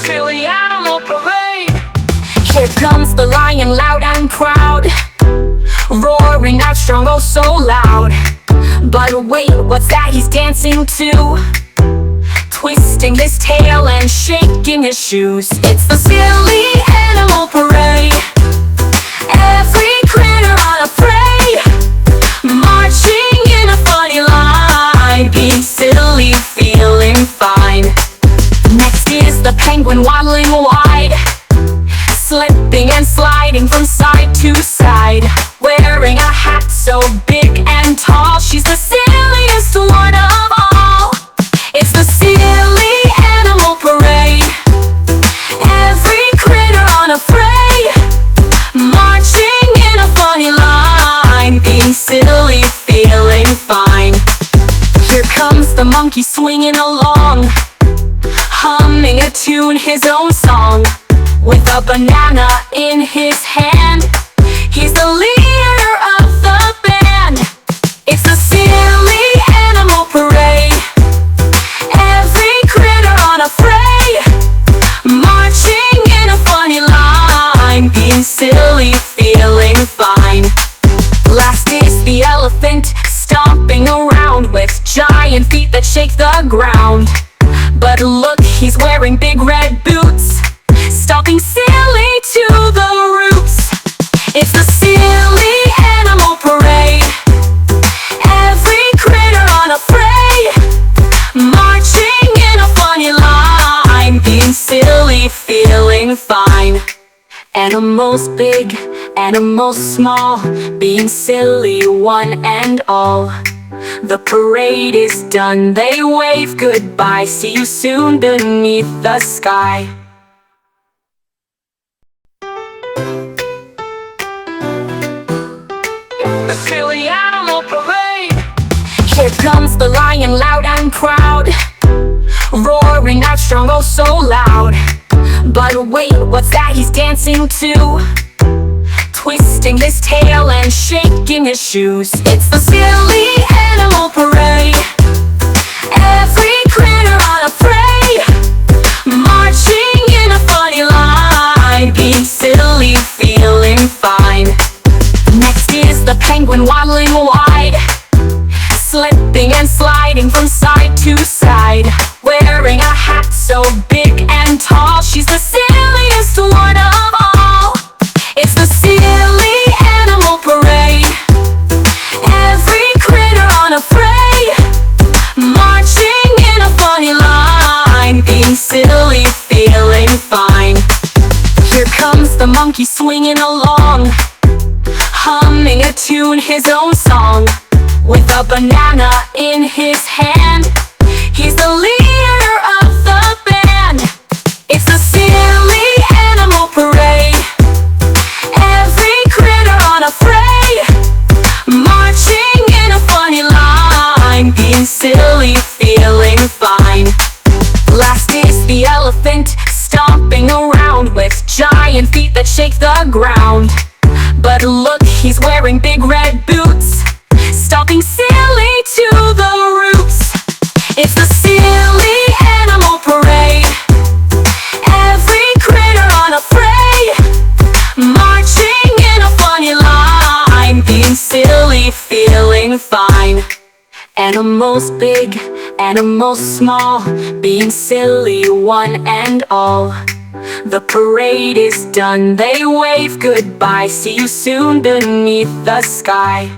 silly animal parade. Here comes the lion, loud and proud, roaring out strong, oh so loud. But wait, what's that he's dancing to? Twisting his tail and shaking his shoes. It's the silly animal parade. Every critter unafraid, marching in a funny line, being silly, feeling fine. Next is the penguin, waddling wide, slipping and sliding from side to side, wearing a hat so big and tall. She's the silliest one of all. It's the silly animal parade. Every critter unafraid, marching in a funny line, being silly, feeling fine. Here comes the monkey swinging along, humming a tune, his own song, with a banana in his hand. He's the leader of the band. It's the silly animal parade. Every critter unafraid, marching in a funny line, being silly, feeling fine. Last is the elephant, stomping around with giant feet that shake the ground. But look, he's wearing big red boots, stomping silly to the roots. It's the silly animal parade. Every critter unafraid, marching in a funny line, being silly, feeling fine. Animals big, animals small, being silly one and all. The parade is done, they wave goodbye. See you soon beneath the sky. The silly animal parade. Here comes the lion, loud and proud, roaring out strong, oh so loud. But wait, what's that he's dancing to? Twisting his tail and shaking his shoes. It's the silly animal parade. Every critter unafraid, marching in a funny line, being silly, feeling fine. Next is the penguin, waddling wide, slipping and sliding from side to side, wearing a hat so big and tall. She's the silliest one of all. It's the silly animal parade. Every critter unafraid, marching in a funny line, being silly, feeling fine. Here comes the monkey swinging along, humming a tune, his own song, with a banana in his hand. He's the leader of the band. It's the silly animal parade. Every critter unafraid, marching in a funny line, being silly, feeling fine. Last is the elephant, stomping around with giant feet that shake the ground. But look, he's wearing big red boots, stomping silly to the roots. It's the silly animal parade. Every critter unafraid, marching in a funny line, being silly, feeling fine. Animals big, animals small, being silly one and all. The parade is done, they wave goodbye. See you soon beneath the sky.